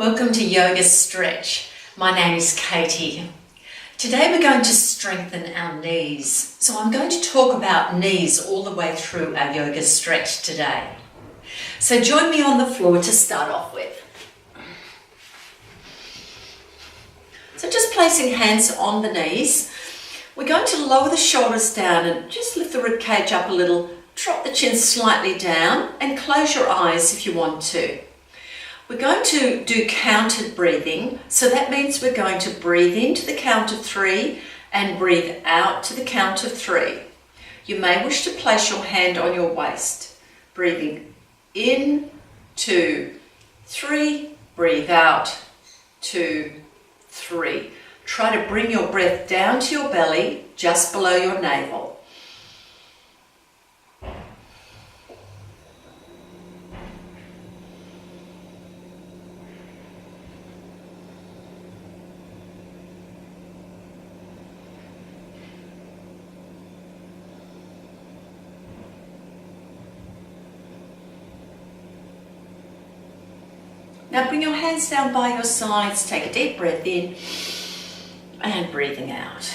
Welcome to Yoga Stretch. My name is Katie. Today we're going to strengthen our knees. So I'm going to talk about knees all the way through our yoga stretch today. So join me on the floor to start off with. So just placing hands on the knees, we're going to lower the shoulders down and just lift the rib cage up a little, drop the chin slightly down and close your eyes if you want to. We're going to do counted breathing, so that means we're going to breathe into the count of 3 and breathe out to the count of 3. You may wish to place your hand on your waist. Breathing in, 2, 3, breathe out, 2, 3. Try to bring your breath down to your belly, just below your navel. Now bring your hands down by your sides, take a deep breath in and breathing out.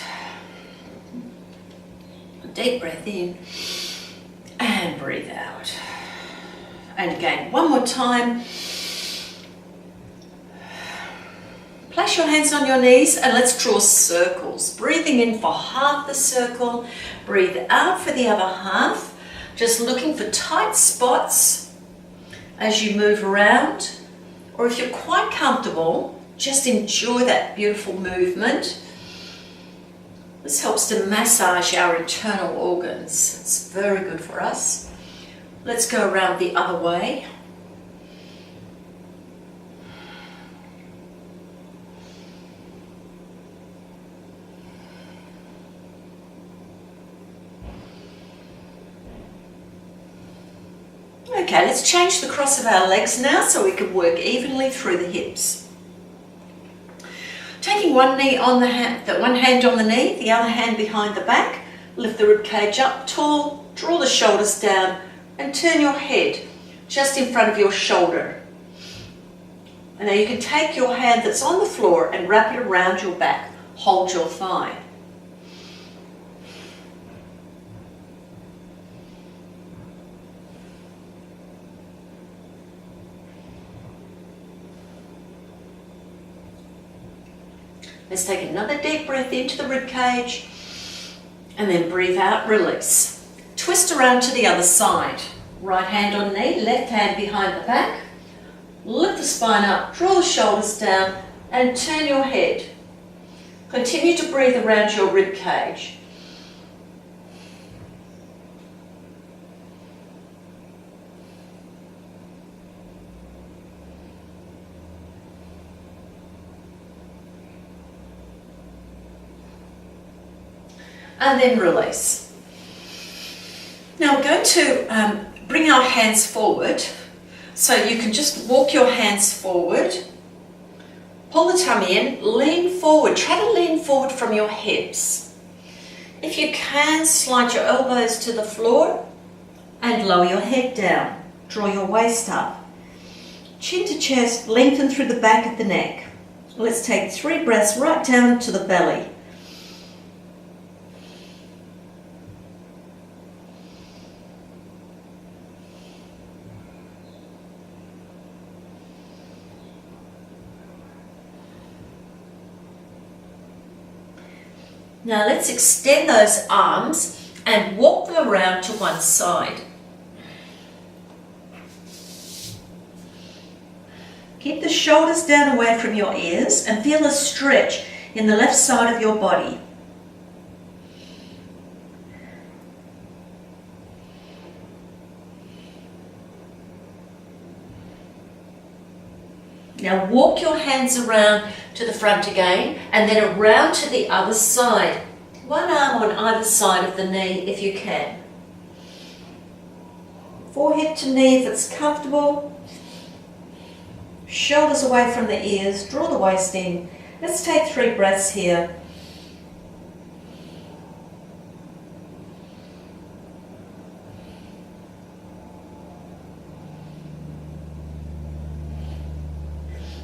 A deep breath in and breathe out. And again, one more time. Place your hands on your knees and let's draw circles. Breathing in for half the circle, breathe out for the other half. Just looking for tight spots as you move around. Or if you're quite comfortable, just enjoy that beautiful movement. This helps to massage our internal organs. It's very good for us. Let's go around the other way. Okay, let's change the cross of our legs now so we can work evenly through the hips. Taking one hand on the knee, the other hand behind the back, lift the rib cage up tall, draw the shoulders down and turn your head just in front of your shoulder. And now you can take your hand that's on the floor and wrap it around your back, hold your thigh. Let's take another deep breath into the rib cage and then breathe out, release. Twist around to the other side. Right hand on knee, left hand behind the back. Lift the spine up, draw the shoulders down and turn your head. Continue to breathe around your rib cage. And then release. Now we're going to bring our hands forward. So you can just walk your hands forward, pull the tummy in, lean forward. Try to lean forward from your hips. If you can, slide your elbows to the floor and lower your head down. Draw your waist up. Chin to chest, lengthen through the back of the neck. Let's take 3 breaths right down to the belly. Now let's extend those arms and walk them around to one side. Keep the shoulders down away from your ears and feel a stretch in the left side of your body. Now walk your hands around to the front again and then around to the other side. One arm on either side of the knee if you can. Forehead to knee if it's comfortable. Shoulders away from the ears, draw the waist in. Let's take 3 breaths here.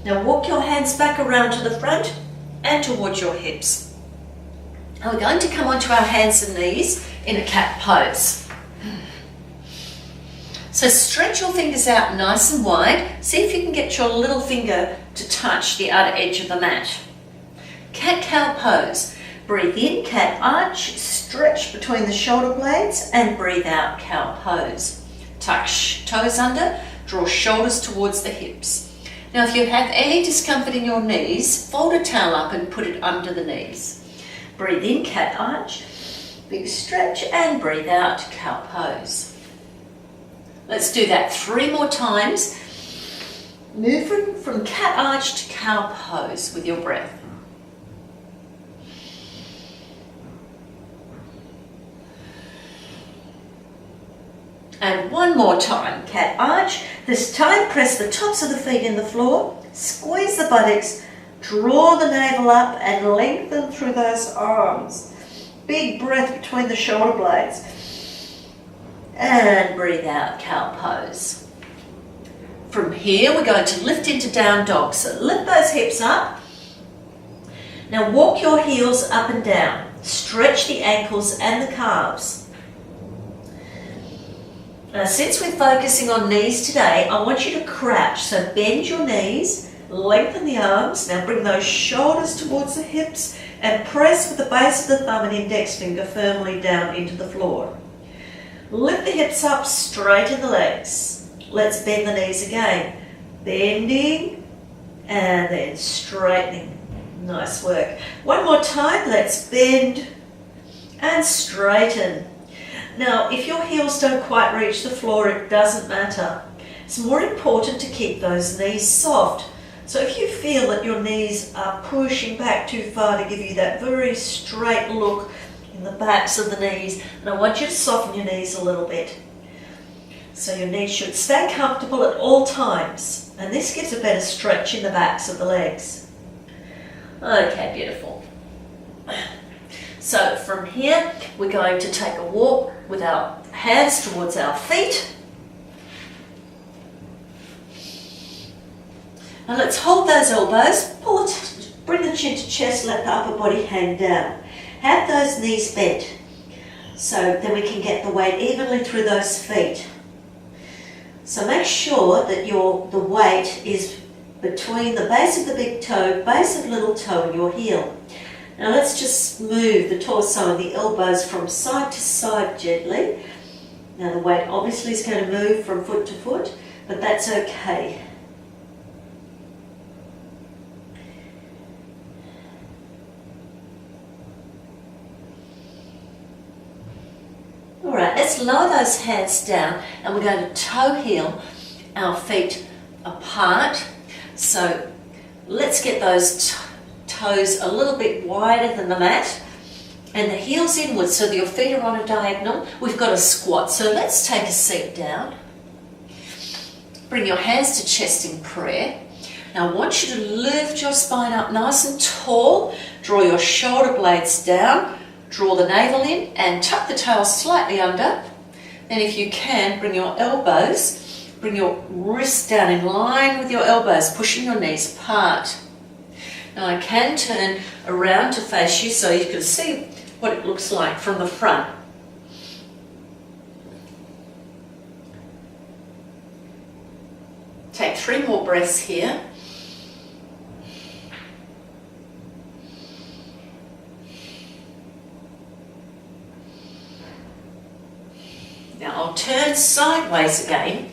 Now walk your hands back around to the front and towards your hips. Now we're going to come onto our hands and knees in a cat pose. So stretch your fingers out nice and wide. See if you can get your little finger to touch the outer edge of the mat. Cat-cow pose. Breathe in, cat arch, stretch between the shoulder blades, and breathe out, cow pose. Tuck toes under, draw shoulders towards the hips. Now if you have any discomfort in your knees, fold a towel up and put it under the knees. Breathe in, cat arch, big stretch, and breathe out, cow pose. Let's do that 3 more times. Move from cat arch to cow pose with your breath. And 1 more time, cat arch. This time press the tops of the feet in the floor, squeeze the buttocks, draw the navel up and lengthen through those arms. Big breath between the shoulder blades. And breathe out, cow pose. From here we're going to lift into down dog. So lift those hips up. Now walk your heels up and down. Stretch the ankles and the calves. Now, since we're focusing on knees today, I want you to crouch. So bend your knees, lengthen the arms. Now bring those shoulders towards the hips and press with the base of the thumb and index finger firmly down into the floor. Lift the hips up, straighten the legs. Let's bend the knees again. Bending and then straightening. Nice work. 1 more time, let's bend and straighten. Now, if your heels don't quite reach the floor, it doesn't matter. It's more important to keep those knees soft. So if you feel that your knees are pushing back too far to give you that very straight look in the backs of the knees, and I want you to soften your knees a little bit. So your knees should stay comfortable at all times, and this gives a better stretch in the backs of the legs. Okay, beautiful. So from here, we're going to take a walk with our hands towards our feet. Now let's hold those elbows, bring the chin to chest, let the upper body hang down. Have those knees bent, so then we can get the weight evenly through those feet. So make sure that the weight is between the base of the big toe, base of little toe and your heel. Now let's just move the torso and the elbows from side to side gently. Now the weight obviously is going to move from foot to foot, but that's okay. Alright, let's lower those hands down and we're going to toe heel our feet apart. So let's get those toes a little bit wider than the mat and the heels inwards so that your feet are on a diagonal. We've got a squat, so let's take a seat down. Bring your hands to chest in prayer. Now I want you to lift your spine up nice and tall. Draw your shoulder blades down. Draw the navel in and tuck the tail slightly under. Then if you can, bring your elbows, bring your wrists down in line with your elbows, pushing your knees apart. Now I can turn around to face you so you can see what it looks like from the front. Take 3 more breaths here. Now I'll turn sideways again.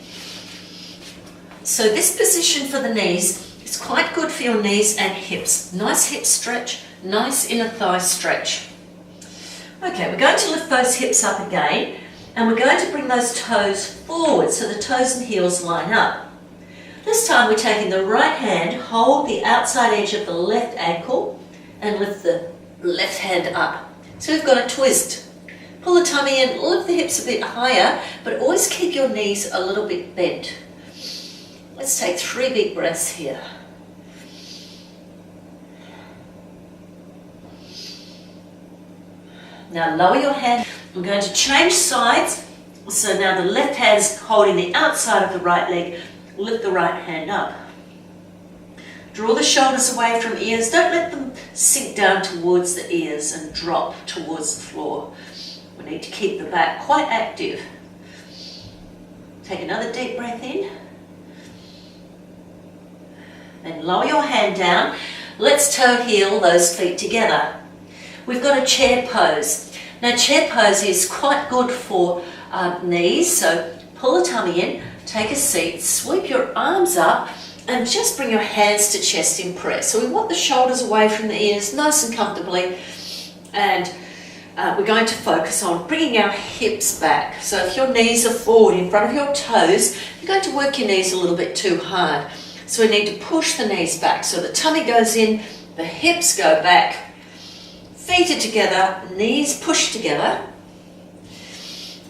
So this position for the knees is quite good for your knees and hips. Nice hip stretch, nice inner thigh stretch. Okay, we're going to lift those hips up again and we're going to bring those toes forward so the toes and heels line up. This time we're taking the right hand, hold the outside edge of the left ankle and lift the left hand up. So we've got a twist. Pull the tummy in, lift the hips a bit higher, but always keep your knees a little bit bent. Let's take 3 big breaths here. Now lower your hand. We're going to change sides. So now the left hand's holding the outside of the right leg. Lift the right hand up. Draw the shoulders away from ears. Don't let them sink down towards the ears and drop towards the floor. We need to keep the back quite active. Take another deep breath in. Then lower your hand down. Let's toe heel those feet together. We've got a chair pose. Now chair pose is quite good for knees, so pull the tummy in, take a seat, sweep your arms up and just bring your hands to chest in press. So we want the shoulders away from the ears nice and comfortably, and we're going to focus on bringing our hips back. So if your knees are forward in front of your toes, you're going to work your knees a little bit too hard. So we need to push the knees back so the tummy goes in, the hips go back, feet are together, knees push together,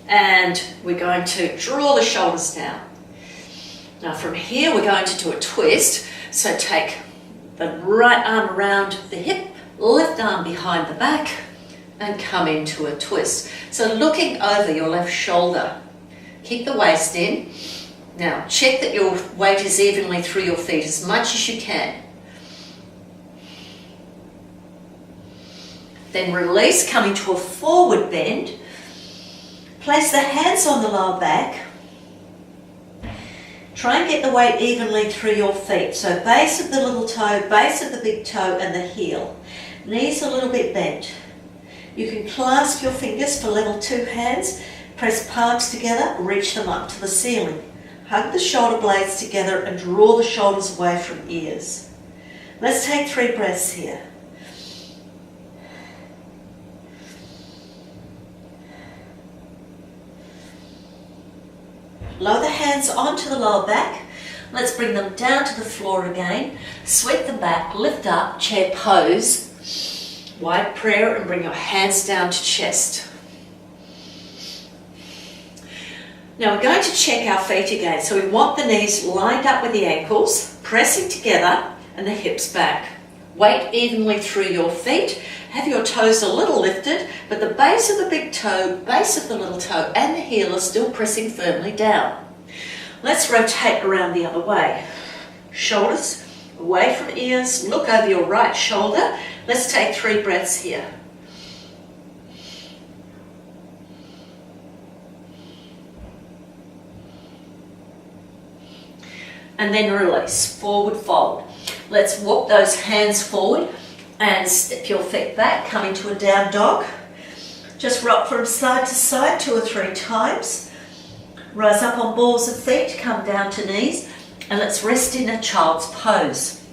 and we're going to draw the shoulders down. Now from here we're going to do a twist, so take the right arm around the hip, left arm behind the back, and come into a twist. So looking over your left shoulder, keep the waist in. Now check that your weight is evenly through your feet as much as you can. Then release, coming to a forward bend. Place the hands on the lower back. Try and get the weight evenly through your feet. So base of the little toe, base of the big toe and the heel. Knees a little bit bent. You can clasp your fingers for level 2 hands. Press palms together, reach them up to the ceiling. Hug the shoulder blades together and draw the shoulders away from ears. Let's take 3 breaths here. Lower the hands onto the lower back. Let's bring them down to the floor again. Sweep them back, lift up, chair pose. Wide prayer and bring your hands down to chest. Now we're going to check our feet again. So we want the knees lined up with the ankles, pressing together and the hips back. Weight evenly through your feet. Have your toes a little lifted, but the base of the big toe, base of the little toe and the heel are still pressing firmly down. Let's rotate around the other way. Shoulders away from ears, look over your right shoulder. Let's take 3 breaths here. And then release, forward fold. Let's walk those hands forward and step your feet back, come into a down dog. Just rock from side to side 2 or 3 times. Rise up on balls of feet, come down to knees, and let's rest in a child's pose.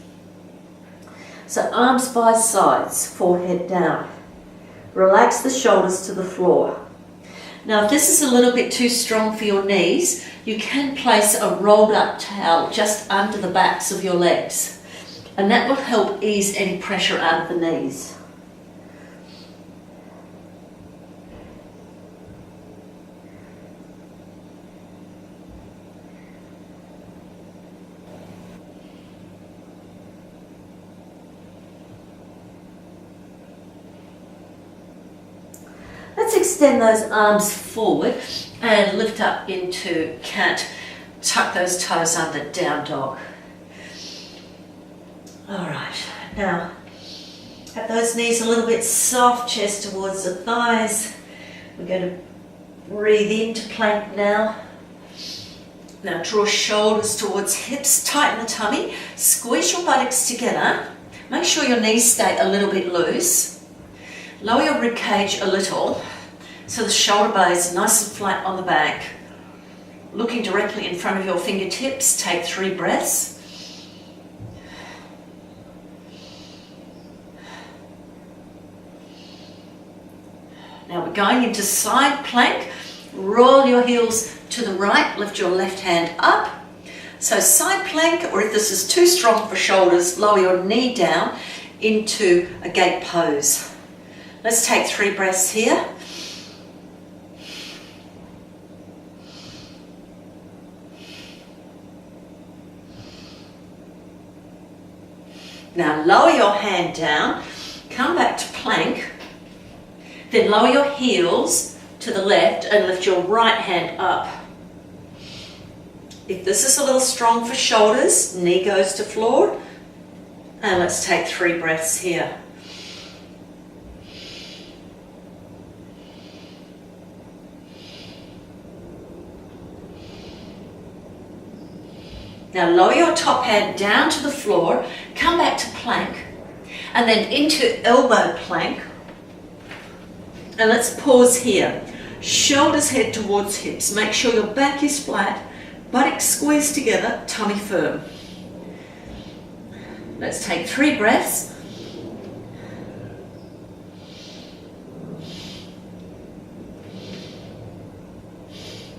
So arms by sides, forehead down. Relax the shoulders to the floor. Now if this is a little bit too strong for your knees, you can place a rolled up towel just under the backs of your legs. And that will help ease any pressure out of the knees. Let's extend those arms forward and lift up into cat. Tuck those toes under, down dog. All right, now have those knees a little bit soft, chest towards the thighs. We're going to breathe into plank now. Now draw shoulders towards hips, tighten the tummy, squeeze your buttocks together. Make sure your knees stay a little bit loose. Lower your rib cage a little so the shoulder blades are nice and flat on the back. Looking directly in front of your fingertips, take 3 breaths. Now we're going into side plank. Roll your heels to the right, lift your left hand up. So side plank, or if this is too strong for shoulders, lower your knee down into a gate pose. Let's take 3 breaths here. Now lower your hand down, come back to plank. Then lower your heels to the left and lift your right hand up. If this is a little strong for shoulders, knee goes to floor. And let's take 3 breaths here. Now lower your top hand down to the floor, come back to plank, and then into elbow plank. And let's pause here. Shoulders head towards hips. Make sure your back is flat, buttocks squeezed together, tummy firm. Let's take 3 breaths.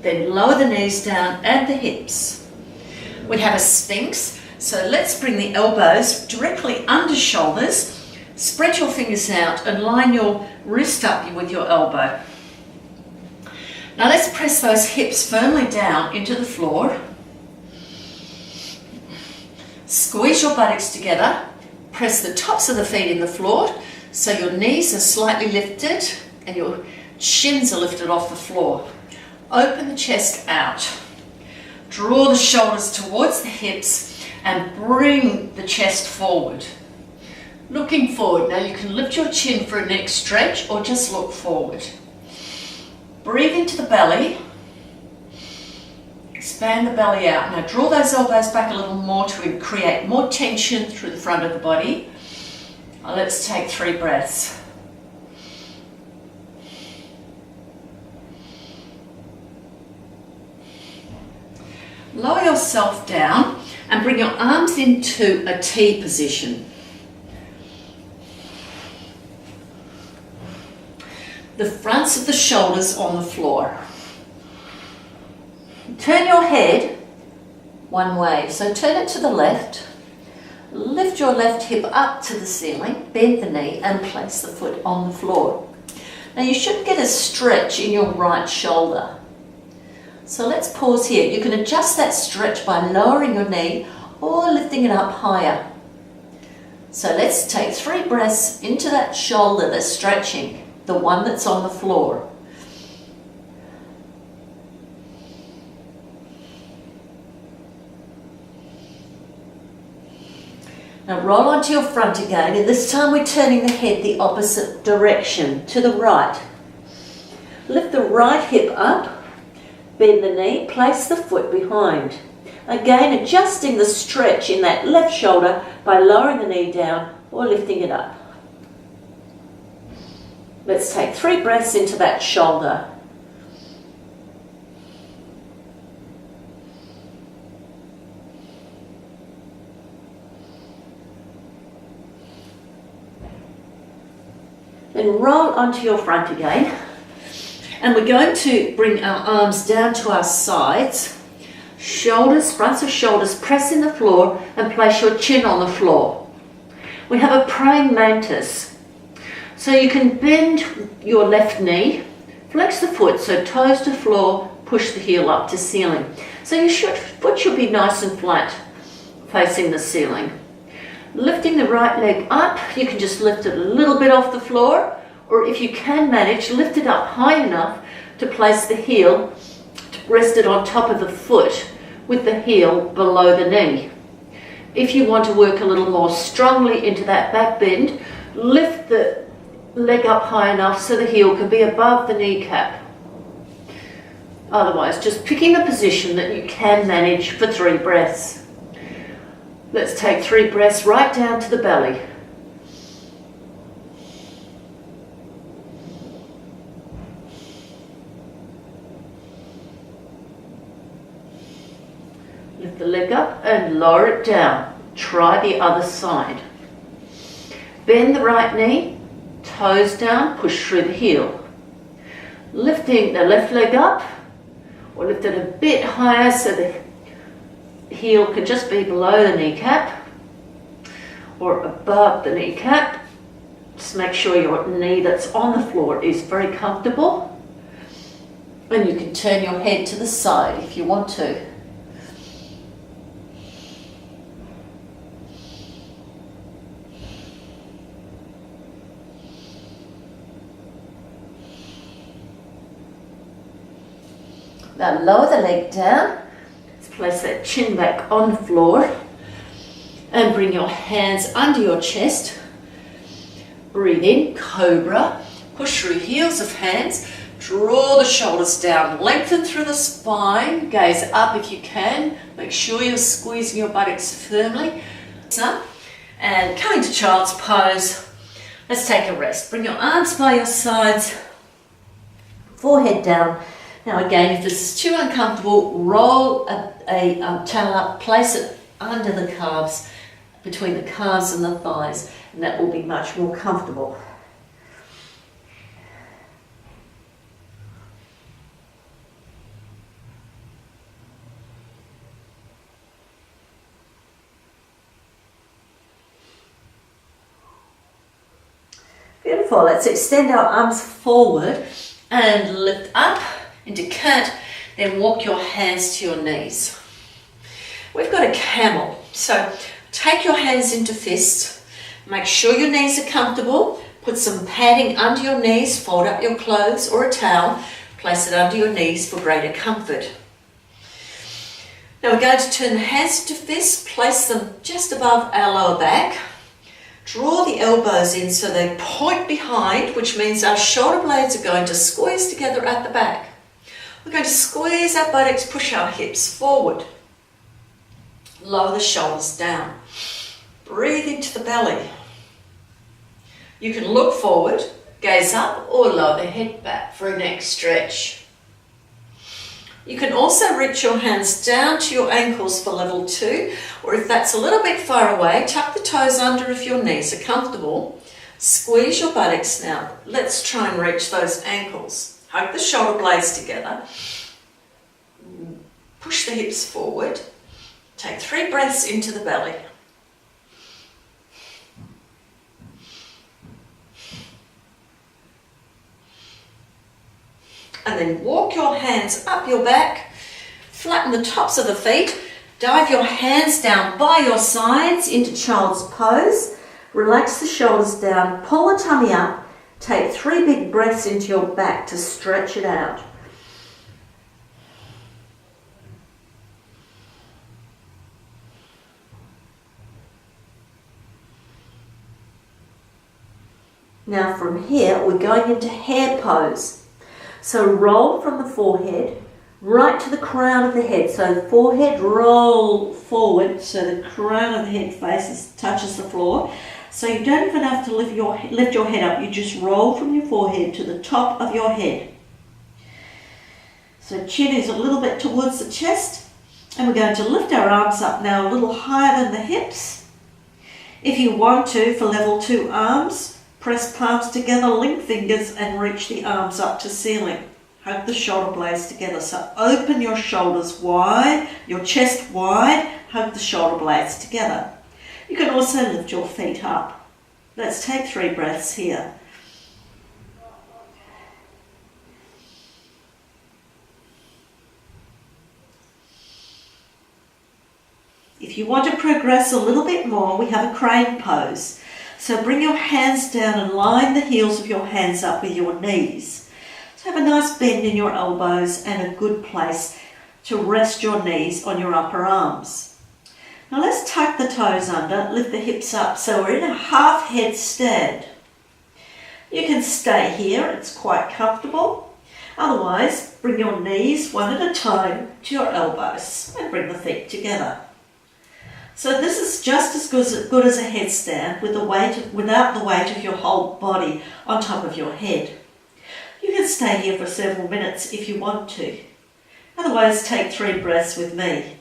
Then lower the knees down and the hips. We have a sphinx, so let's bring the elbows directly under shoulders. Spread your fingers out and line your wrist up with your elbow. Now let's press those hips firmly down into the floor. Squeeze your buttocks together. Press the tops of the feet in the floor so your knees are slightly lifted and your shins are lifted off the floor. Open the chest out. Draw the shoulders towards the hips and bring the chest forward. Looking forward. Now you can lift your chin for a neck stretch or just look forward. Breathe into the belly. Expand the belly out. Now draw those elbows back a little more to create more tension through the front of the body. Now let's take 3 breaths. Lower yourself down and bring your arms into a T position. The fronts of the shoulders on the floor. Turn your head one way, so turn it to the left. Lift your left hip up to the ceiling, bend the knee and place the foot on the floor. Now you should get a stretch in your right shoulder. So let's pause here. You can adjust that stretch by lowering your knee or lifting it up higher. So let's take 3 breaths into that shoulder that's stretching, the one that's on the floor. Now roll onto your front again, and this time we're turning the head the opposite direction, to the right. Lift the right hip up. Bend the knee, place the foot behind. Again, adjusting the stretch in that left shoulder by lowering the knee down or lifting it up. Let's take 3 breaths into that shoulder. Then roll onto your front again. And we're going to bring our arms down to our sides. Shoulders, fronts of shoulders, press in the floor and place your chin on the floor. We have a praying mantis. So you can bend your left knee, flex the foot, so toes to floor, push the heel up to ceiling. So your foot should be nice and flat, facing the ceiling. Lifting the right leg up, you can just lift it a little bit off the floor, or if you can manage, lift it up high enough to place the heel, to rest it on top of the foot with the heel below the knee. If you want to work a little more strongly into that back bend, lift the leg up high enough so the heel can be above the kneecap. Otherwise, just picking a position that you can manage for 3 breaths. Let's take 3 breaths right down to the belly. Lift the leg up and lower it down. Try the other side. Bend the right knee, toes down, push through the heel. Lifting the left leg up, or lift it a bit higher so the heel can just be below the kneecap or above the kneecap. Just make sure your knee that's on the floor is very comfortable. And you can turn your head to the side if you want to. Now lower the leg down. Let's place that chin back on the floor. And bring your hands under your chest. Breathe in, cobra. Push through heels of hands. Draw the shoulders down. Lengthen through the spine. Gaze up if you can. Make sure you're squeezing your buttocks firmly. And coming to child's pose. Let's take a rest. Bring your arms by your sides. Forehead down. Now again, if this is too uncomfortable, roll a towel up. Place it under the calves, between the calves and the thighs, and that will be much more comfortable. Beautiful. Let's extend our arms forward and lift up into cat, then walk your hands to your knees. We've got a camel, so take your hands into fists. Make sure your knees are comfortable. Put some padding under your knees, fold up your clothes or a towel, place it under your knees for greater comfort. Now we're going to turn the hands to fists, place them just above our lower back. Draw the elbows in so they point behind, which means our shoulder blades are going to squeeze together at the back. We're going to squeeze our buttocks, push our hips forward. Lower the shoulders down. Breathe into the belly. You can look forward, gaze up, or lower the head back for a neck stretch. You can also reach your hands down to your ankles for level 2, or if that's a little bit far away, tuck the toes under if your knees are comfortable. Squeeze your buttocks now. Let's try and reach those ankles. Hug the shoulder blades together. Push the hips forward. Take 3 breaths into the belly. And then walk your hands up your back, flatten the tops of the feet, dive your hands down by your sides into child's pose, relax the shoulders down, pull the tummy up, take 3 big breaths into your back to stretch it out. Now from here, we're going into hare pose. So roll from the forehead right to the crown of the head. So forehead, roll forward so the crown of the head touches the floor. So you don't even have to lift your head up. You just roll from your forehead to the top of your head. So chin is a little bit towards the chest. And we're going to lift our arms up now a little higher than the hips. If you want to, for level 2 arms, press palms together, link fingers and reach the arms up to ceiling. Hug the shoulder blades together. So open your shoulders wide, your chest wide, hug the shoulder blades together. You can also lift your feet up. Let's take 3 breaths here. If you want to progress a little bit more, we have a crane pose. So bring your hands down and line the heels of your hands up with your knees. So have a nice bend in your elbows and a good place to rest your knees on your upper arms. Now let's tuck the toes under, lift the hips up so we're in a half head stand. You can stay here, it's quite comfortable. Otherwise, bring your knees one at a time to your elbows and bring the feet together. So this is just as good as a headstand without the weight of your whole body on top of your head. You can stay here for several minutes if you want to. Otherwise, take 3 breaths with me.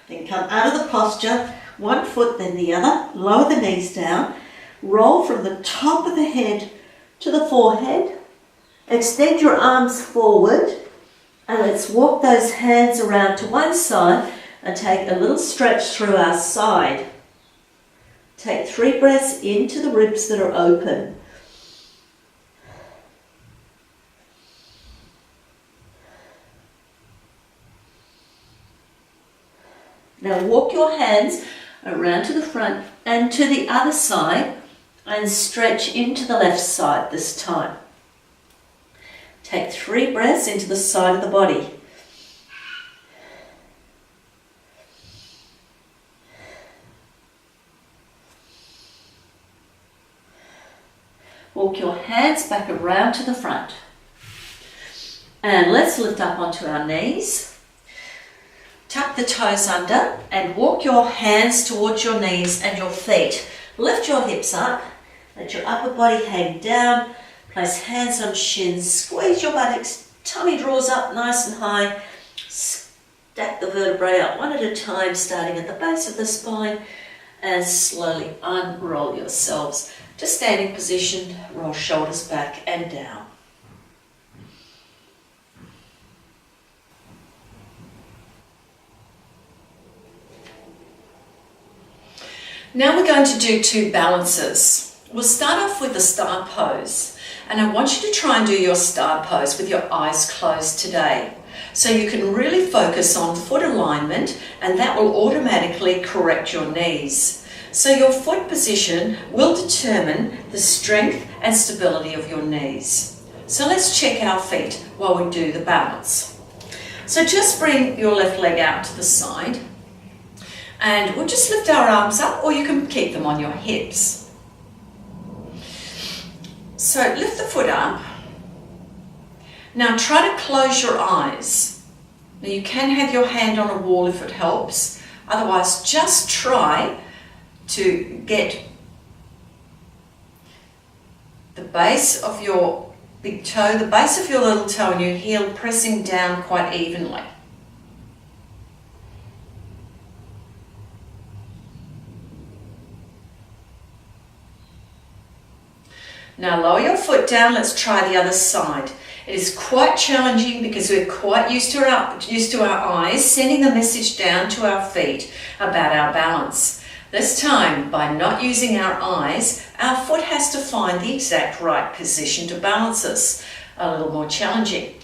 Then come out of the posture, 1 foot then the other, lower the knees down, roll from the top of the head to the forehead. Extend your arms forward and let's walk those hands around to one side and take a little stretch through our side. Take 3 breaths into the ribs that are open. Now walk your hands around to the front and to the other side and stretch into the left side this time. Take 3 breaths into the side of the body. Walk your hands back around to the front. And let's lift up onto our knees. Tuck the toes under and walk your hands towards your knees and your feet. Lift your hips up, let your upper body hang down, place hands on shins, squeeze your buttocks, tummy draws up nice and high, stack the vertebrae up one at a time, starting at the base of the spine, and slowly unroll yourselves to standing position, roll shoulders back and down. Now we're going to do 2 balances. We'll start off with the star pose, and I want you to try and do your star pose with your eyes closed today. So you can really focus on foot alignment, and that will automatically correct your knees. So your foot position will determine the strength and stability of your knees. So let's check our feet while we do the balance. So just bring your left leg out to the side. And we'll just lift our arms up, or you can keep them on your hips. So lift the foot up. Now try to close your eyes. Now you can have your hand on a wall if it helps. Otherwise, just try to get the base of your big toe, the base of your little toe and your heel pressing down quite evenly. Now lower your foot down, let's try the other side. It is quite challenging because we're quite used to our eyes sending the message down to our feet about our balance. This time, by not using our eyes, our foot has to find the exact right position to balance us. A little more challenging.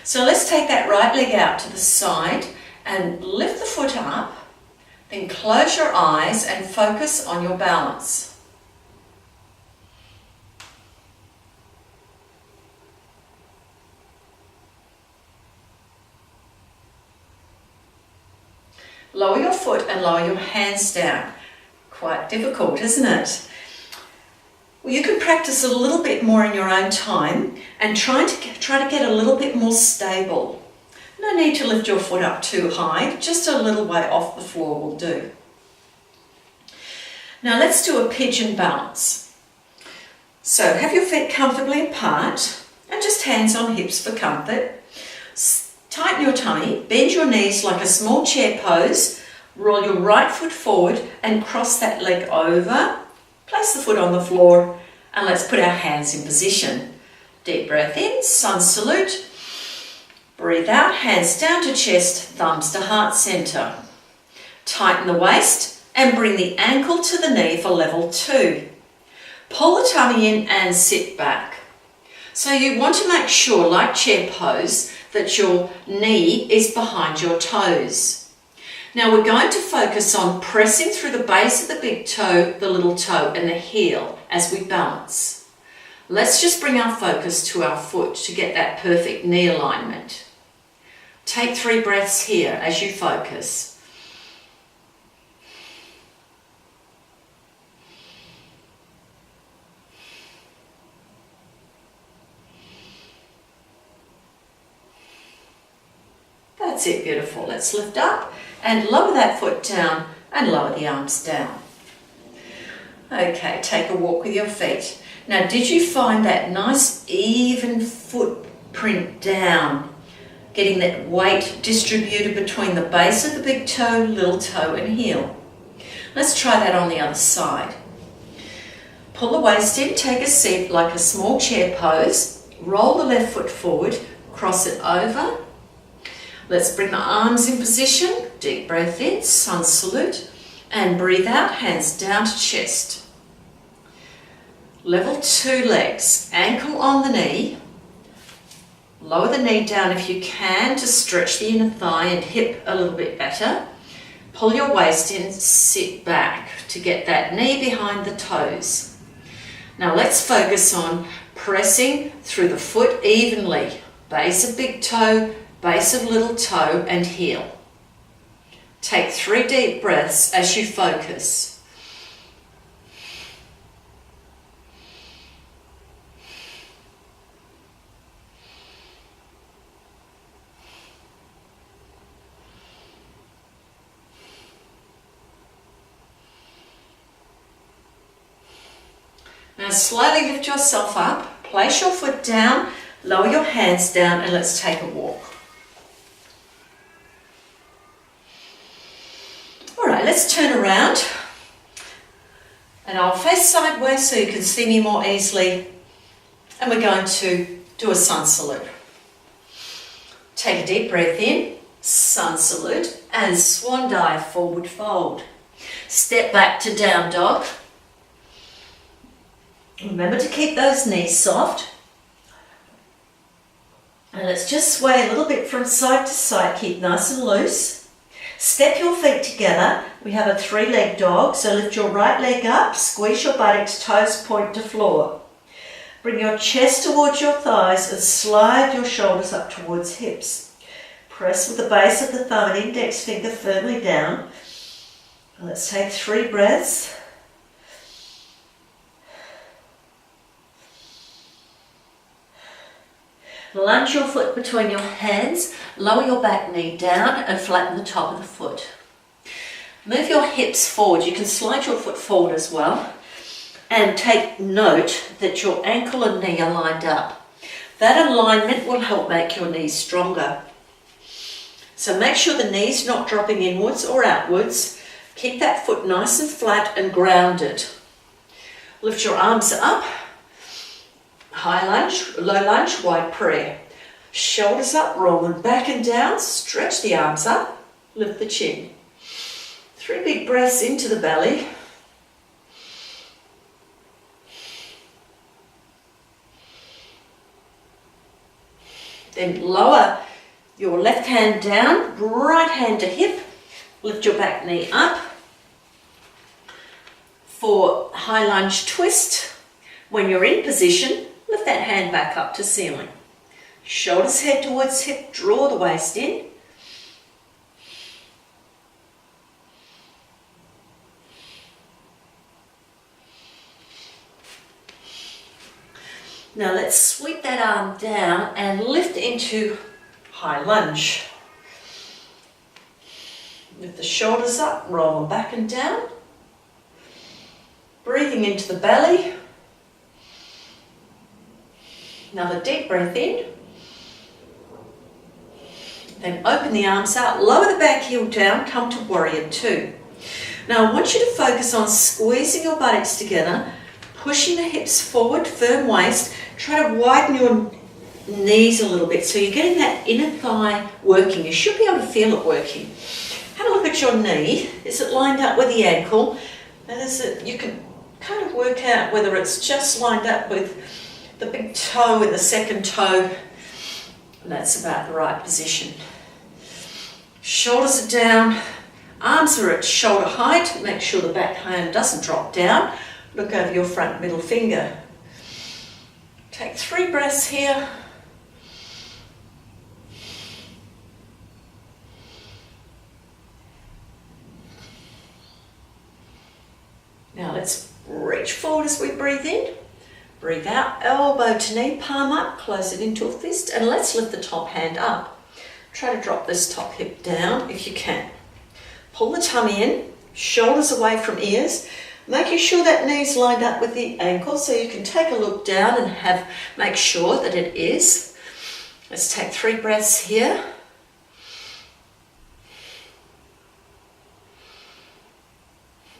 So let's take that right leg out to the side and lift the foot up, then close your eyes and focus on your balance. Lower your foot and lower your hands down. Quite difficult, isn't it? Well, you can practice a little bit more in your own time and try to get a little bit more stable. No need to lift your foot up too high, just a little way off the floor will do. Now let's do a pigeon balance. So have your feet comfortably apart and just hands on hips for comfort. Tighten your tummy, bend your knees like a small chair pose, roll your right foot forward and cross that leg over. Place the foot on the floor and let's put our hands in position. Deep breath in, sun salute. Breathe out, hands down to chest, thumbs to heart center. Tighten the waist and bring the ankle to the knee for level 2. Pull the tummy in and sit back. So you want to make sure, like chair pose, that your knee is behind your toes. Now we're going to focus on pressing through the base of the big toe, the little toe and the heel as we balance. Let's just bring our focus to our foot to get that perfect knee alignment. Take 3 breaths here as you focus. That's it, beautiful. Let's lift up and lower that foot down and lower the arms down. Okay, take a walk with your feet. Now, did you find that nice even footprint down? Getting that weight distributed between the base of the big toe, little toe and heel. Let's try that on the other side. Pull the waist in, take a seat like a small chair pose. Roll the left foot forward, cross it over. Let's bring the arms in position, deep breath in, sun salute, and breathe out, hands down to chest. Level 2 legs, ankle on the knee. Lower the knee down if you can to stretch the inner thigh and hip a little bit better. Pull your waist in, sit back to get that knee behind the toes. Now let's focus on pressing through the foot evenly. base of big toe, base of little toe and heel. Take 3 deep breaths as you focus. Now slowly lift yourself up, place your foot down, lower your hands down, and let's take a walk. Alright, let's turn around and I'll face sideways so you can see me more easily, and we're going to do a sun salute. Take a deep breath in, sun salute, and swan dive, forward fold. Step back to down dog. Remember to keep those knees soft. And let's just sway a little bit from side to side, keep nice and loose. Step your feet together. We have a 3-leg dog, so lift your right leg up, squeeze your buttocks, toes point to floor. Bring your chest towards your thighs and slide your shoulders up towards hips. Press with the base of the thumb and index finger firmly down. And let's take 3 breaths. Lunge your foot between your hands, lower your back knee down and flatten the top of the foot. Move your hips forward. You can slide your foot forward as well. And take note that your ankle and knee are lined up. That alignment will help make your knees stronger. So make sure the knee's not dropping inwards or outwards. Keep that foot nice and flat and grounded. Lift your arms up. High lunge, low lunge, wide prayer. Shoulders up, roll them back and down, stretch the arms up, lift the chin. 3 big breaths into the belly. Then lower your left hand down, right hand to hip, lift your back knee up. For high lunge twist, when you're in position, lift that hand back up to ceiling. Shoulders head towards hip, draw the waist in. Now let's sweep that arm down and lift into high lunge. Lift the shoulders up, roll them back and down. Breathing into the belly. Another deep breath in. Then open the arms out, lower the back heel down, come to warrior 2. Now I want you to focus on squeezing your buttocks together, pushing the hips forward, firm waist. Try to widen your knees a little bit so you're getting that inner thigh working. You should be able to feel it working. Have a look at your knee. Is it lined up with the ankle? And is it, you can kind of work out whether it's just lined up with the big toe and the second toe, and that's about the right position. Shoulders are down, arms are at shoulder height. Make sure the back hand doesn't drop down. Look over your front middle finger. Take 3 breaths here. Now let's reach forward as we breathe in. Breathe out, elbow to knee, palm up, close it into a fist, and let's lift the top hand up. Try to drop this top hip down if you can. Pull the tummy in, shoulders away from ears, making sure that knee's lined up with the ankle so you can take a look down and make sure that it is. Let's take 3 breaths here.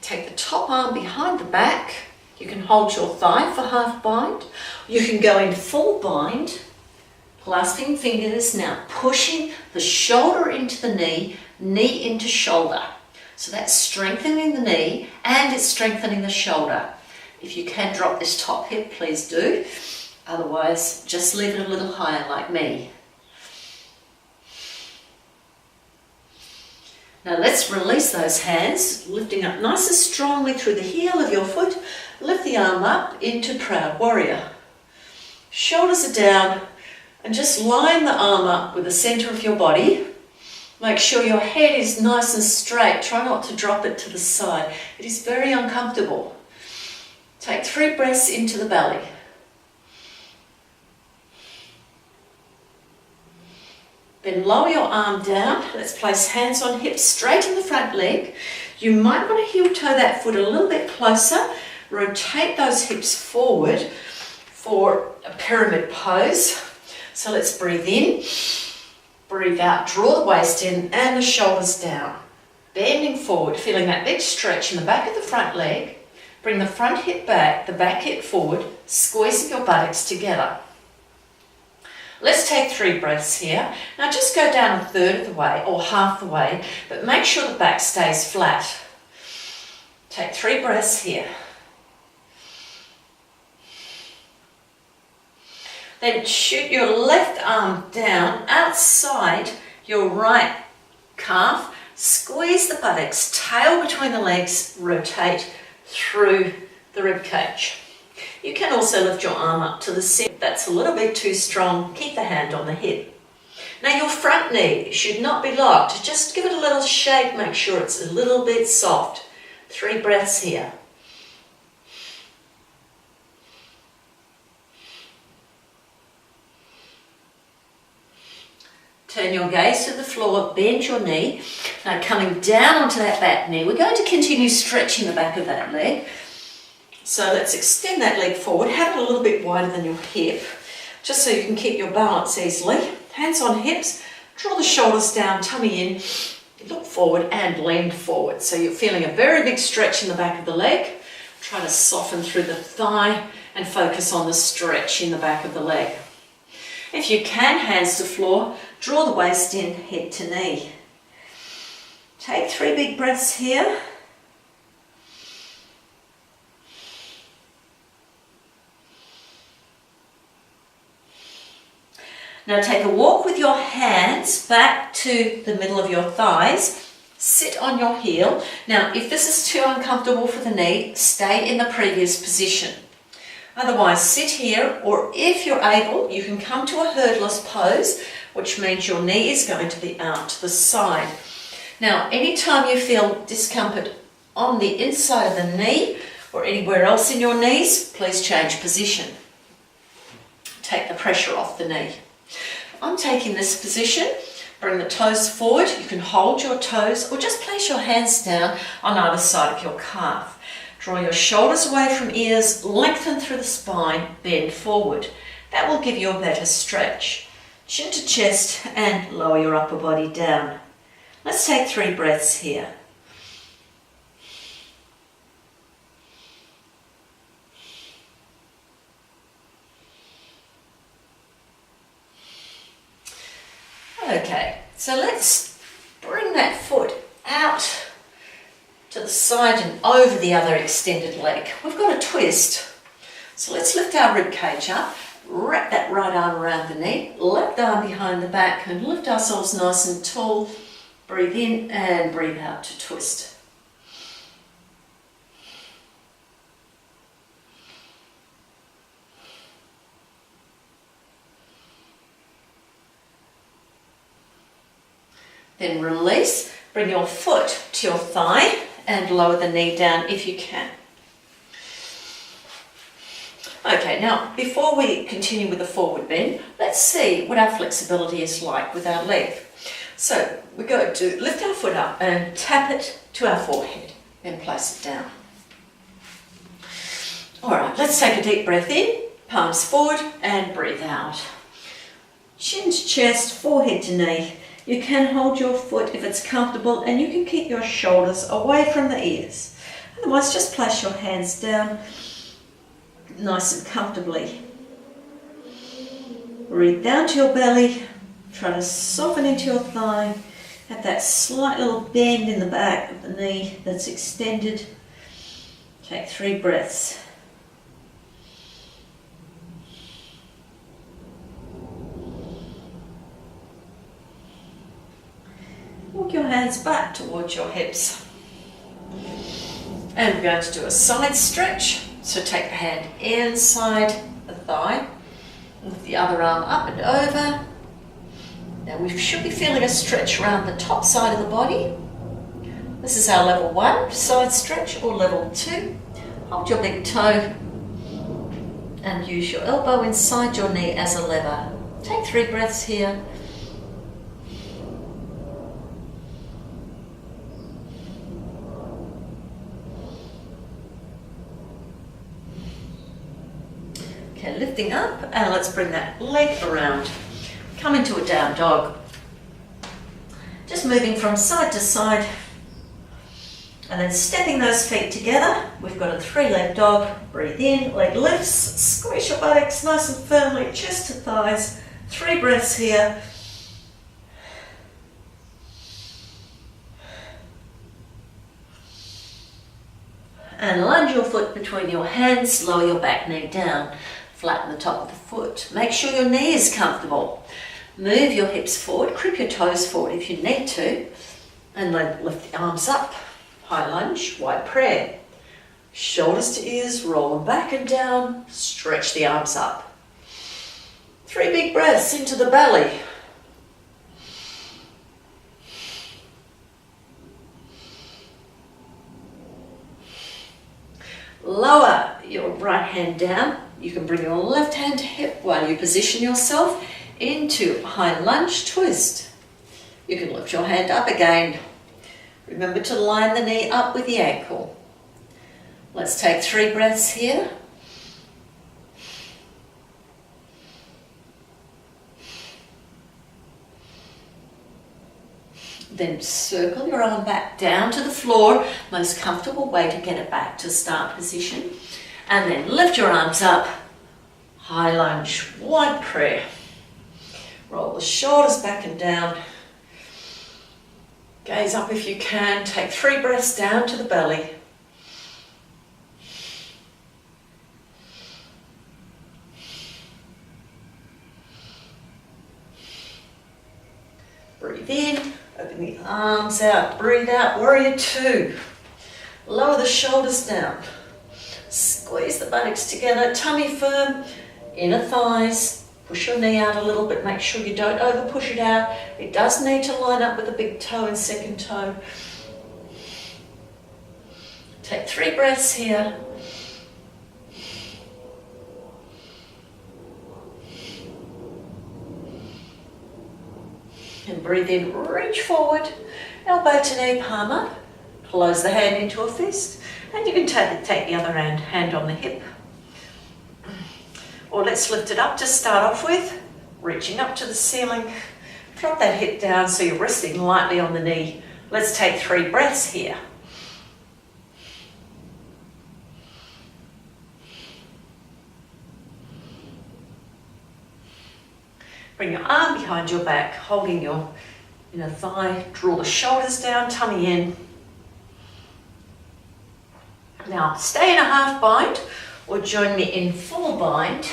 Take the top arm behind the back. You can hold your thigh for half bind. You can go in full bind, clasping fingers, now pushing the shoulder into the knee, knee into shoulder. So that's strengthening the knee and it's strengthening the shoulder. If you can drop this top hip, please do. Otherwise, just leave it a little higher like me. Now let's release those hands, lifting up nice and strongly through the heel of your foot. Lift the arm up into proud warrior. Shoulders are down, And just line the arm up with the center of your body. Make sure your head is nice and straight. Try not to drop it to the side. It is very uncomfortable. Take 3 breaths into the belly. Then lower your arm down. Let's place hands on hips, straighten the front leg. You might want to heel toe that foot a little bit closer. Rotate those hips forward for a pyramid pose. So let's breathe in, breathe out, draw the waist in and the shoulders down. Bending forward, feeling that big stretch in the back of the front leg. Bring the front hip back, the back hip forward, squeezing your buttocks together. Let's take 3 breaths here. Now just go down 1/3 of the way or half the way, but make sure the back stays flat. Take 3 breaths here. Then shoot your left arm down outside your right calf. Squeeze the buttocks, tail between the legs, rotate through the rib cage. You can also lift your arm up to the center. If that's a little bit too strong, keep the hand on the hip. Now your front knee should not be locked. Just give it a little shake, make sure it's a little bit soft. 3 breaths here. Turn your gaze to the floor, bend your knee. Now coming down onto that back knee, we're going to continue stretching the back of that leg. So let's extend that leg forward, have it a little bit wider than your hip, just so you can keep your balance easily. Hands on hips, draw the shoulders down, tummy in, look forward and lean forward. So you're feeling a very big stretch in the back of the leg. Try to soften through the thigh and focus on the stretch in the back of the leg. If you can, hands to floor, draw the waist in, head to knee. Take 3 big breaths here. Now take a walk with your hands back to the middle of your thighs. Sit on your heel. Now, if this is too uncomfortable for the knee, stay in the previous position. Otherwise, sit here, or if you're able, you can come to a hurdless pose, which means your knee is going to be out to the side. Now, anytime you feel discomfort on the inside of the knee or anywhere else in your knees, please change position. Take the pressure off the knee. I'm taking this position. Bring the toes forward. You can hold your toes or just place your hands down on either side of your calf. Draw your shoulders away from ears, lengthen through the spine, bend forward. That will give you a better stretch. Chin to chest and lower your upper body down. Let's take 3 breaths here. Okay, so let's bring that foot out to the side and over the other extended leg. We've got a twist. So let's lift our rib cage up, wrap that right arm around the knee, left arm behind the back and lift ourselves nice and tall. Breathe in and breathe out to twist. Then release, bring your foot to your thigh and lower the knee down if you can. Okay, now before we continue with the forward bend, let's see what our flexibility is like with our leg. So we're going to lift our foot up and tap it to our forehead, then place it down. All right, let's take a deep breath in, palms forward and breathe out. Chin to chest, forehead to knee. You can hold your foot if it's comfortable and you can keep your shoulders away from the ears. Otherwise, just place your hands down nice and comfortably. Breathe down to your belly. Try to soften into your thigh. Have that slight little bend in the back of the knee that's extended. Take 3 breaths. Walk your hands back towards your hips. And we're going to do a side stretch. So take the hand inside the thigh. With the other arm up and over. Now we should be feeling a stretch around the top side of the body. This is our level 1 side stretch, or level 2. Hold your big toe and use your elbow inside your knee as a lever. Take 3 breaths here. Okay, lifting up, and let's bring that leg around. Come into a down dog. Just moving from side to side, and then stepping those feet together. We've got a 3-leg dog. Breathe in, leg lifts, squeeze your buttocks nice and firmly, chest to thighs. 3 breaths here. And lunge your foot between your hands, lower your back knee down, flatten the top of the foot. Make sure your knee is comfortable. Move your hips forward, creep your toes forward if you need to, and then lift the arms up. High lunge, wide prayer. Shoulders to ears, roll them back and down, stretch the arms up. 3 big breaths into the belly. Lower your right hand down. You can bring your left hand to hip while you position yourself into high lunge twist. You can lift your hand up again. Remember to line the knee up with the ankle. Let's take 3 breaths here. Then circle your arm back down to the floor, most comfortable way to get it back to start position. And then lift your arms up, high lunge, wide prayer. Roll the shoulders back and down. Gaze up if you can. Take 3 breaths down to the belly. Breathe in, open the arms out, breathe out, warrior 2. Lower the shoulders down. Squeeze the buttocks together, tummy firm, inner thighs. Push your knee out a little bit, make sure you don't over push it out. It does need to line up with the big toe and second toe. Take 3 breaths here. And breathe in, reach forward, elbow to knee, palm up. Close the hand into a fist, and you can take the other hand on the hip. Or let's lift it up to start off with, reaching up to the ceiling. Drop that hip down so you're resting lightly on the knee. Let's take 3 breaths here. Bring your arm behind your back, holding your inner thigh. Draw the shoulders down, tummy in. Now stay in a half bind or join me in full bind.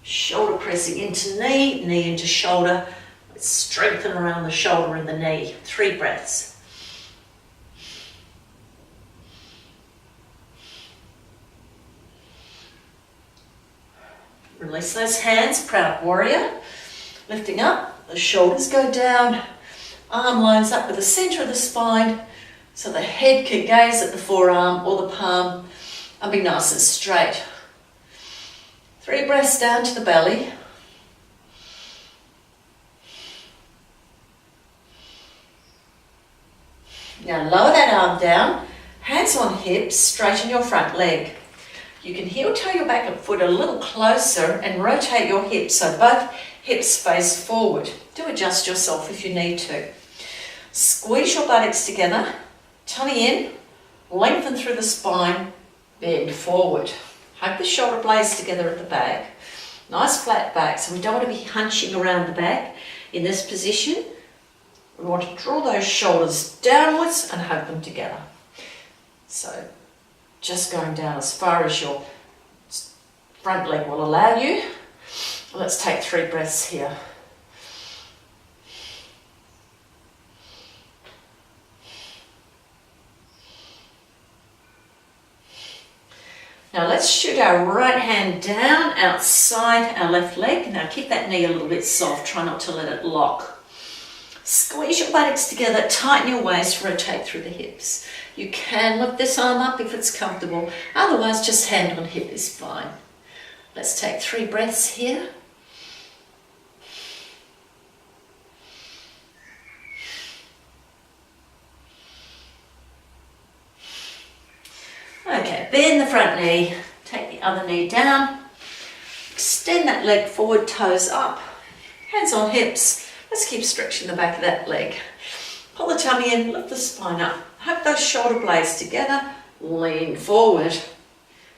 Shoulder pressing into knee, knee into shoulder. Let's strengthen around the shoulder and the knee. 3 breaths. Release those hands, proud warrior. Lifting up, the shoulders go down. Arm lines up with the center of the spine so the head can gaze at the forearm or the palm and be nice and straight. 3 breaths down to the belly. Now lower that arm down, hands on hips, straighten your front leg. You can heel toe your back foot a little closer and rotate your hips so both hips face forward. Do adjust yourself if you need to. Squeeze your buttocks together, tummy in, lengthen through the spine, bend forward. Hug the shoulder blades together at the back. Nice flat back, so we don't want to be hunching around the back in this position. We want to draw those shoulders downwards and hug them together. So just going down as far as your front leg will allow you. Let's take 3 breaths here. Now let's let's shoot our right hand down outside our left leg. Now keep that knee a little bit soft, try not to let it lock. Squeeze your buttocks together, tighten your waist, rotate through the hips. You can lift this arm up if it's comfortable, otherwise just hand on hip is fine. Let's take 3 breaths here. Okay, bend the front knee, take the other knee down, extend that leg forward, toes up, hands on hips. Let's keep stretching the back of that leg. Pull the tummy in, lift the spine up, hug those shoulder blades together, lean forward.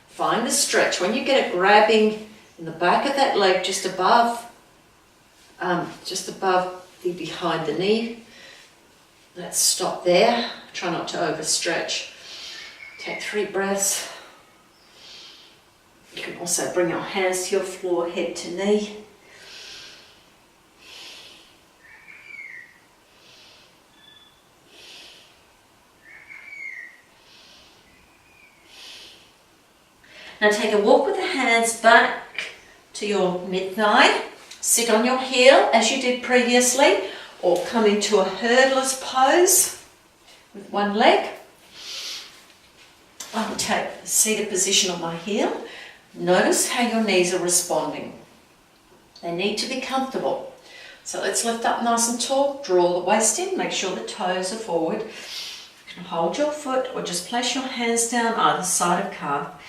Find the stretch. When you get it grabbing in the back of that leg, just above the behind the knee, let's stop there. Try not to overstretch. Take 3 breaths. You can also bring your hands to your floor, head to knee. Now take a walk with the hands back to your mid-thigh. Sit on your heel as you did previously, or come into a hurdler's pose with one leg. I will take the seated position on my heel. Notice how your knees are responding. They need to be comfortable. So let's lift up nice and tall, draw the waist in, make sure the toes are forward. You can hold your foot or just place your hands down either side of calf.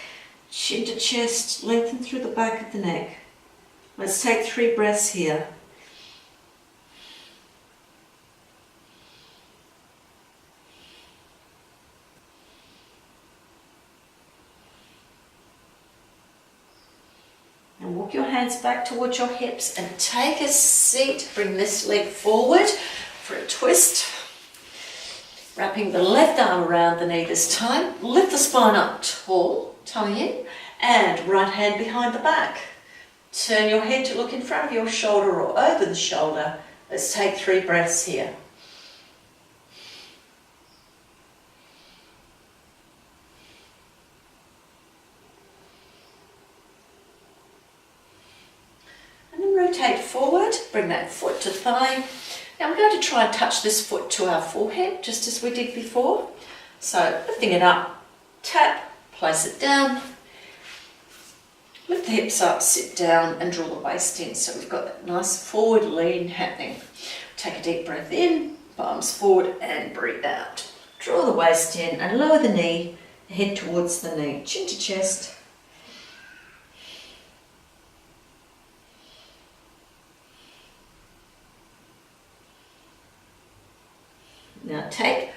Chin to chest, lengthen through the back of the neck. Let's take 3 breaths here. And walk your hands back towards your hips and take a seat. Bring this leg forward for a twist. Wrapping the left arm around the knee this time. Lift the spine up tall, tummy in, and right hand behind the back. Turn your head to look in front of your shoulder or over the shoulder. Let's take 3 breaths here. And then rotate forward, bring that foot to thigh. Now we're going to try and touch this foot to our forehead, just as we did before. So lifting it up, tap, place it down. Lift the hips up, sit down and draw the waist in. So we've got that nice forward lean happening. Take a deep breath in, palms forward and breathe out. Draw the waist in and lower the knee, head towards the knee, chin to chest. Now take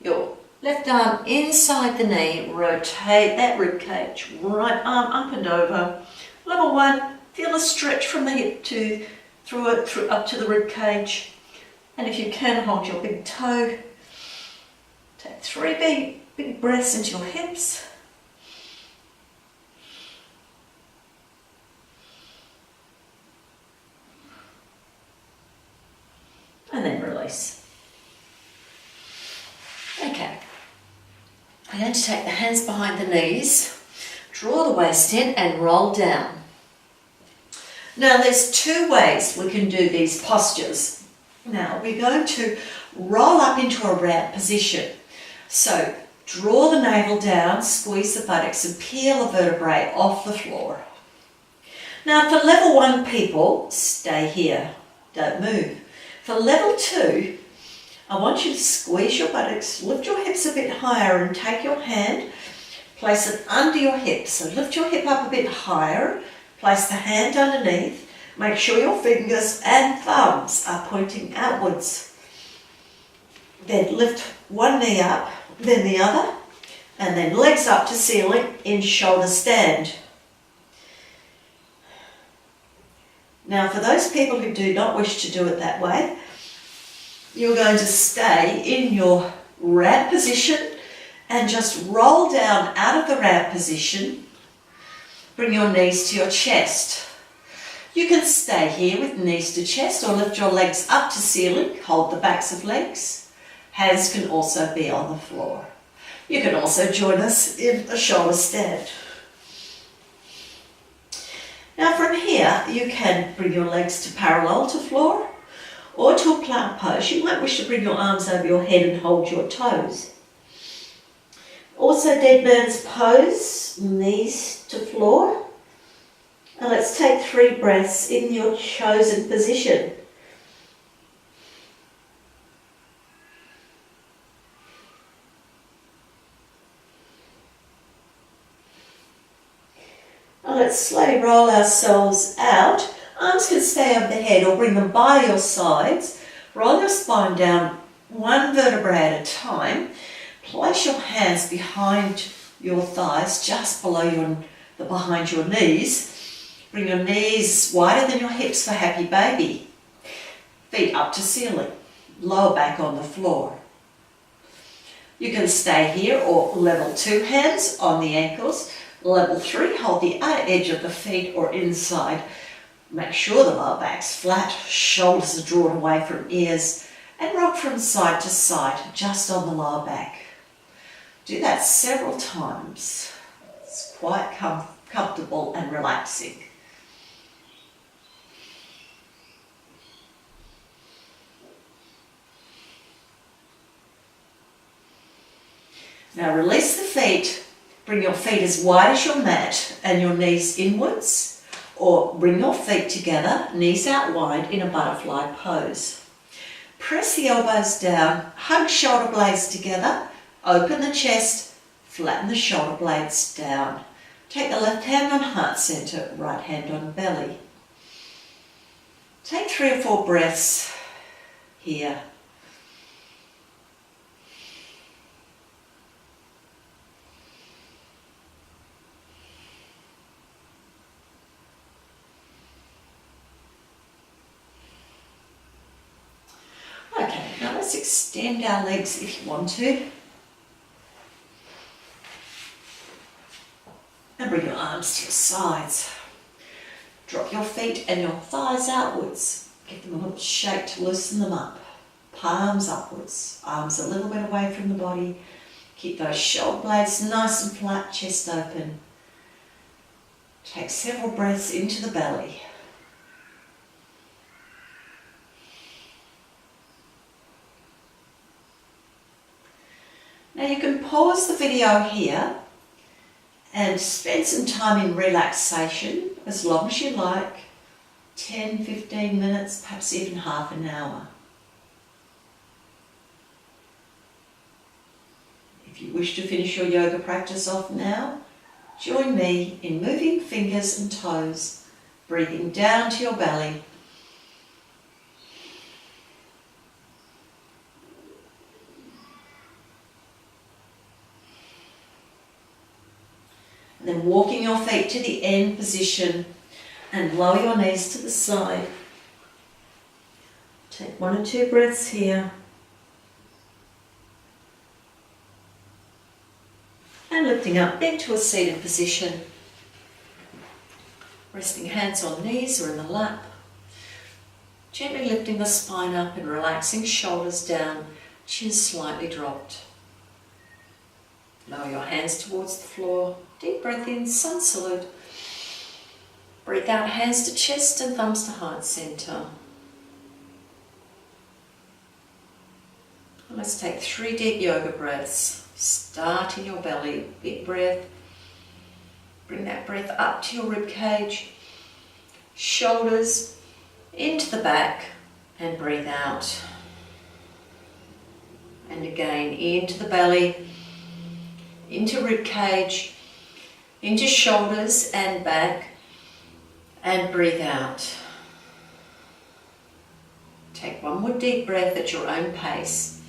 your left arm inside the knee, rotate that rib cage, right arm up and over. Level 1, feel a stretch from the hip up to the rib cage. And if you can, hold your big toe. Take 3 big breaths into your hips. And then release. Okay. I'm going to take the hands behind the knees, draw the waist in and roll down. Now there's 2 ways we can do these postures. Now we're going to roll up into a round position. So draw the navel down, squeeze the buttocks and peel the vertebrae off the floor. Now for level 1 people, stay here, don't move. For level 2, I want you to squeeze your buttocks, lift your hips a bit higher and take your hand, place it under your hips. So lift your hip up a bit higher, place the hand underneath, make sure your fingers and thumbs are pointing outwards. Then lift one knee up, then the other, and then legs up to ceiling in shoulder stand. Now for those people who do not wish to do it that way, you're going to stay in your rat position and just roll down out of the rat position. Bring your knees to your chest. You can stay here with knees to chest or lift your legs up to ceiling, hold the backs of legs. Hands can also be on the floor. You can also join us in a shoulder stand. Now from here, you can bring your legs to parallel to floor or to a plank pose. You might wish to bring your arms over your head and hold your toes. Also dead man's pose, knees to floor. And let's take 3 breaths in your chosen position. Now let's slowly roll ourselves out. Arms can stay over the head or bring them by your sides. Roll your spine down 1 vertebra at a time. Place your hands behind your thighs, just below behind your knees. Bring your knees wider than your hips for happy baby. Feet up to ceiling. Lower back on the floor. You can stay here or level 2 hands on the ankles. Level 3, hold the outer edge of the feet or inside. Make sure the lower back's flat, shoulders are drawn away from ears, and rock from side to side, just on the lower back. Do that several times. It's quite comfortable and relaxing. Now release the feet. Bring your feet as wide as your mat and your knees inwards, or bring your feet together, knees out wide in a butterfly pose. Press the elbows down, hug shoulder blades together, open the chest, flatten the shoulder blades down. Take the left hand on heart center, right hand on belly. Take 3 or 4 breaths here. Okay, now let's extend our legs if you want to. And bring your arms to your sides. Drop your feet and your thighs outwards. Give them a little shake to loosen them up. Palms upwards, arms a little bit away from the body. Keep those shoulder blades nice and flat, chest open. Take several breaths into the belly. Now you can pause the video here and spend some time in relaxation, as long as you like, 10, 15 minutes, perhaps even half an hour. If you wish to finish your yoga practice off now, join me in moving fingers and toes, breathing down to your belly. And then walking your feet to the end position and lower your knees to the side. Take 1 or 2 breaths here. And lifting up into a seated position. Resting hands on knees or in the lap. Gently lifting the spine up and relaxing shoulders down, chin slightly dropped. Lower your hands towards the floor. Deep breath in, sun salute. Breathe out, hands to chest and thumbs to heart center. And let's take 3 deep yoga breaths. Start in your belly, big breath. Bring that breath up to your rib cage. Shoulders into the back and breathe out. And again, into the belly, into rib cage, into shoulders and back, and breathe out. Take 1 more deep breath at your own pace.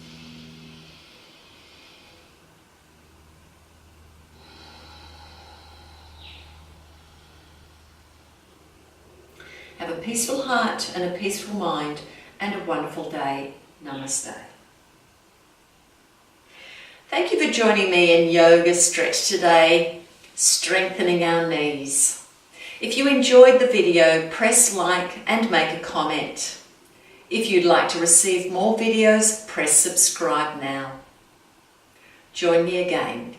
Have a peaceful heart and a peaceful mind and a wonderful day. Namaste. Thank you for joining me in Yoga Stretch today, strengthening our knees. If you enjoyed the video, press like and make a comment. If you'd like to receive more videos, press subscribe now. Join me again.